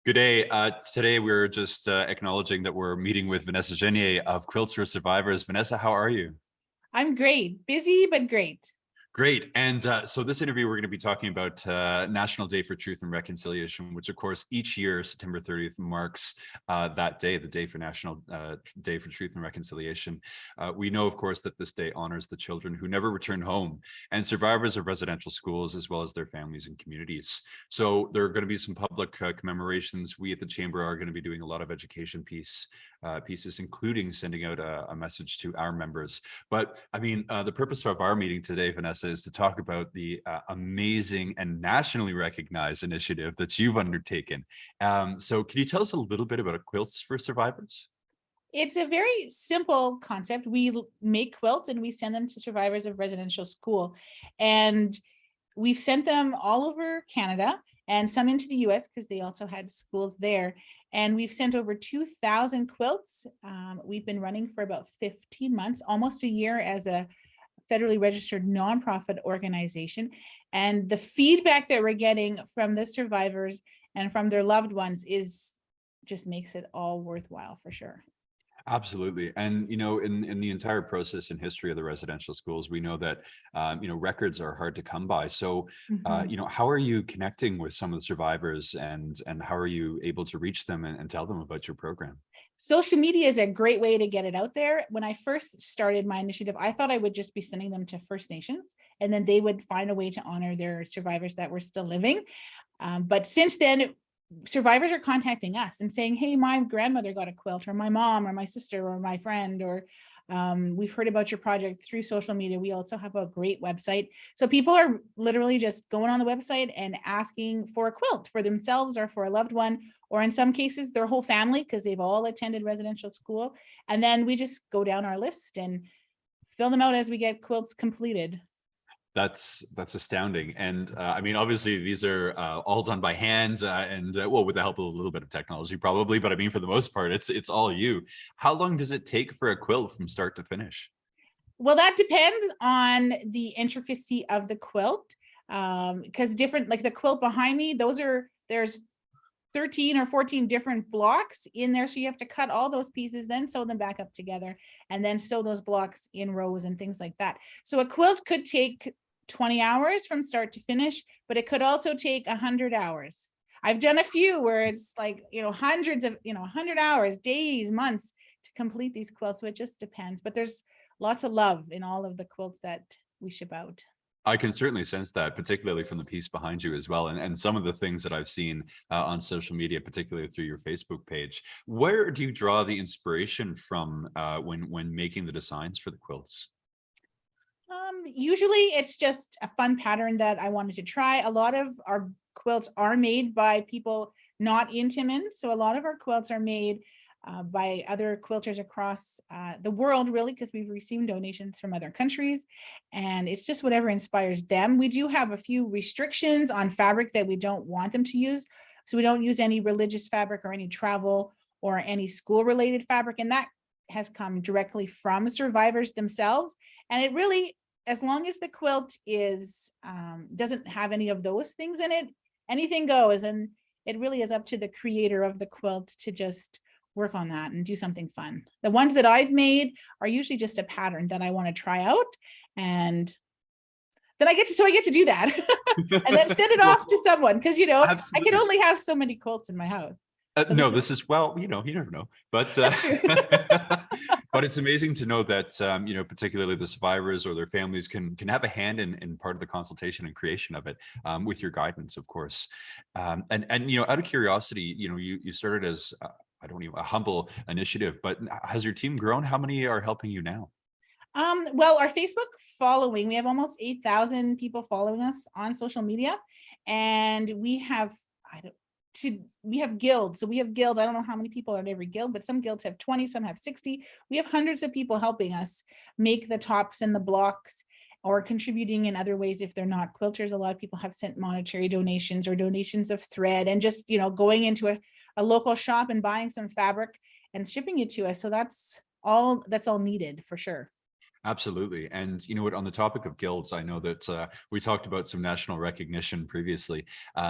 Good day. Today we're just acknowledging that we're meeting with Vanessa Genier of Quilts for Survivors. Vanessa, how are you? I'm great. Busy, but great. Great. And so this interview, we're going to be talking about National Day for Truth and Reconciliation, which of course each year, September 30th, marks that day, the Day for National Day for Truth and Reconciliation. We know, of course, that this day honors the children who never returned home and survivors of residential schools, as well as their families and communities. So there are going to be some public commemorations. We at the Chamber are going to be doing a lot of education pieces, including sending out a message to our members. But I mean, the purpose of our meeting today, Vanessa, is to talk about the amazing and nationally recognized initiative that you've undertaken. So can you tell us a little bit about Quilts for Survivors? It's a very simple concept. We make quilts and we send them to survivors of residential school. And we've sent them all over Canada and some into the US because they also had schools there. And we've sent over 2,000 quilts. We've been running for about 15 months, almost a year as a federally registered nonprofit organization. And the feedback that we're getting from the survivors and from their loved ones just makes it all worthwhile for sure. Absolutely. And, in the entire process and history of the residential schools, we know that, records are hard to come by. So, Mhm. how are you connecting with some of the survivors and how are you able to reach them and tell them about your program? Social media is a great way to get it out there. When I first started my initiative, I thought I would just be sending them to First Nations and then they would find a way to honor their survivors that were still living. But since then, survivors are contacting us and saying, hey, my grandmother got a quilt, or my mom, or my sister, or my friend, or we've heard about your project through social media. We also have a great website. So people are literally just going on the website and asking for a quilt for themselves or for a loved one, or in some cases, their whole family, because they've all attended residential school. And then we just go down our list and fill them out as we get quilts completed. That's astounding. And I mean, obviously, these are all done by hand and well, with the help of a little bit of technology, probably. But I mean, for the most part, it's all you. How long does it take for a quilt from start to finish? Well, that depends on the intricacy of the quilt. Because different, like the quilt behind me, there's 13 or 14 different blocks in there. So you have to cut all those pieces, then sew them back up together, and then sew those blocks in rows and things like that. So a quilt could take 20 hours from start to finish, but it could also take 100 hours. I've done a few where it's like, hundreds of, 100 hours, days, months to complete these quilts. So it just depends, but there's lots of love in all of the quilts that we ship out. I can certainly sense that, particularly from the piece behind you as well, and some of the things that I've seen on social media, particularly through your Facebook page. Where do you draw the inspiration from when making the designs for the quilts? Usually it's just a fun pattern that I wanted to try. A lot of our quilts are made by people not in Timmins. So a lot of our quilts are made by other quilters across the world, really, because we've received donations from other countries. And it's just whatever inspires them. We do have a few restrictions on fabric that we don't want them to use. So we don't use any religious fabric or any travel or any school related fabric. And that has come directly from survivors themselves. And it really, as long as the quilt doesn't have any of those things in it, anything goes. And it really is up to the creator of the quilt to just work on that and do something fun. The ones that I've made are usually just a pattern that I want to try out, and then I get to do that and then send it Well, off to someone, because I can absolutely. only have so many quilts in my house. So No, this is this is well, you never know, but that's true. but it's amazing to know that particularly the survivors or their families can have a hand in part of the consultation and creation of it, with your guidance, of course. And out of curiosity, you started as I don't know, a humble initiative, but has your team grown? How many are helping you now? Well, our Facebook following, we have almost 8,000 people following us on social media, and we have, we have guilds. So we have guilds. I don't know how many people are in every guild, but some guilds have 20, some have 60. We have hundreds of people helping us make the tops and the blocks, or contributing in other ways if they're not quilters. A lot of people have sent monetary donations or donations of thread, and just, going into a local shop and buying some fabric and shipping it to us. So that's all needed for sure. Absolutely. And you know what, on the topic of guilds, I know that we talked about some national recognition previously.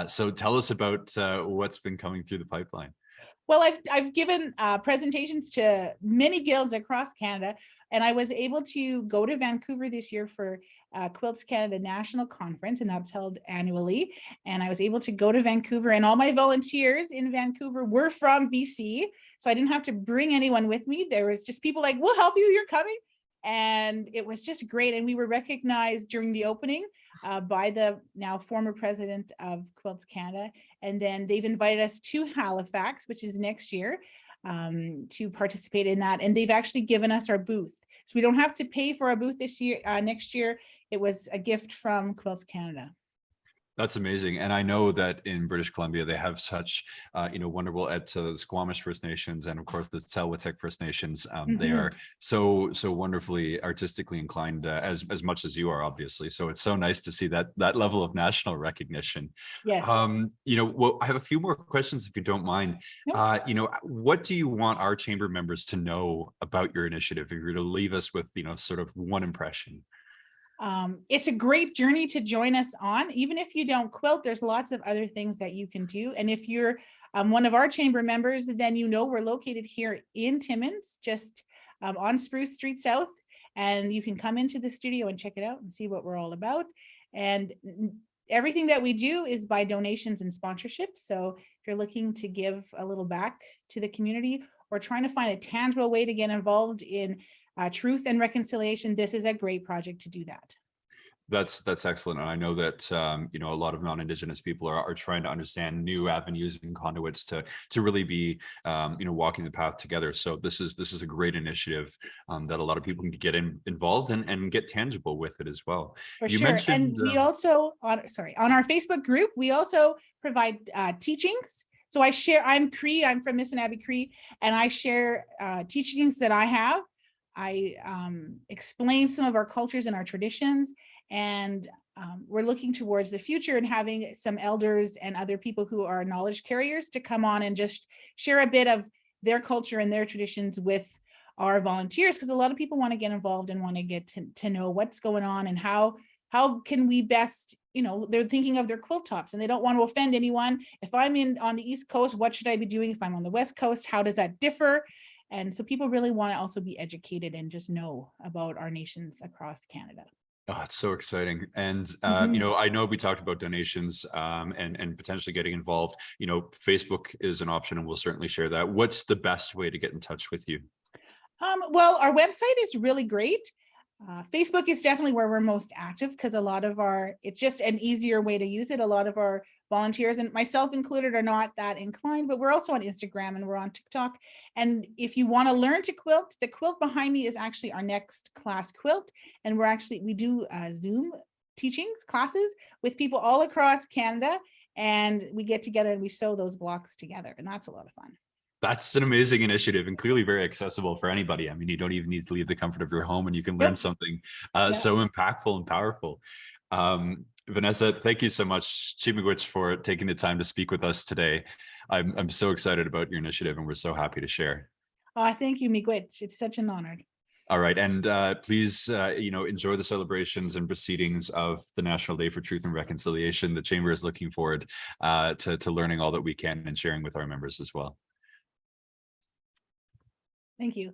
So tell us about what's been coming through the pipeline. Well, I've given presentations to many guilds across Canada, and I was able to go to Vancouver this year for Quilts Canada National Conference, and that's held annually. And I was able to go to Vancouver, and all my volunteers in Vancouver were from BC, so I didn't have to bring anyone with me. There was just people like, "We'll help you. You're coming." And it was just great. And we were recognized during the opening by the now former president of Quilts Canada. And then they've invited us to Halifax, which is next year, to participate in that. And they've actually given us our booth. So we don't have to pay for our booth this year. Next year, it was a gift from Quilts Canada. That's amazing. And I know that in British Columbia, they have such, wonderful at the Squamish First Nations and of course the Tsleil-Waututh First Nations. They are so wonderfully artistically inclined as much as you are, obviously. So it's so nice to see that level of national recognition. Yes. Well, I have a few more questions if you don't mind. Nope. What do you want our chamber members to know about your initiative? If you were to leave us with, sort of one impression. It's a great journey to join us on. Even if you don't quilt, there's lots of other things that you can do. And if you're one of our chamber members, then we're located here in Timmins, just on Spruce Street South. And you can come into the studio and check it out and see what we're all about. And everything that we do is by donations and sponsorships. So if you're looking to give a little back to the community or trying to find a tangible way to get involved in truth and reconciliation, this is a great project to do that. That's excellent. And I know that, a lot of non-Indigenous people are trying to understand new avenues and conduits to really be, walking the path together. So this is a great initiative that a lot of people can get involved and get tangible with it as well. For you sure. mentioned, and we also, on our Facebook group, we also provide teachings. So I'm Cree, I'm from Missinabie Cree, and I share teachings that I have. I explain some of our cultures and our traditions, and we're looking towards the future and having some elders and other people who are knowledge carriers to come on and just share a bit of their culture and their traditions with our volunteers, because a lot of people want to get involved and want to get to know what's going on and how can we best, they're thinking of their quilt tops and they don't want to offend anyone. If I'm on the East Coast, what should I be doing? If I'm on the West Coast, how does that differ? And so people really want to also be educated and just know about our nations across Canada. Oh, it's so exciting. And, I know we talked about donations and potentially getting involved. Facebook is an option and we'll certainly share that. What's the best way to get in touch with you? Well, our website is really great. Facebook is definitely where we're most active because it's just an easier way to use it. A lot of our volunteers, and myself included, are not that inclined, but we're also on Instagram and we're on TikTok. And if you want to learn to quilt, the quilt behind me is actually our next class quilt. And we do Zoom teachings classes with people all across Canada, and we get together and we sew those blocks together. And that's a lot of fun. That's an amazing initiative and clearly very accessible for anybody. I mean, you don't even need to leave the comfort of your home and you can learn something so impactful and powerful. Vanessa, thank you so much, Chief Miigwech, for taking the time to speak with us today. I'm so excited about your initiative and we're so happy to share. Thank you, Miigwech. It's such an honor. All right. And please, enjoy the celebrations and proceedings of the National Day for Truth and Reconciliation. The Chamber is looking forward to learning all that we can and sharing with our members as well. Thank you.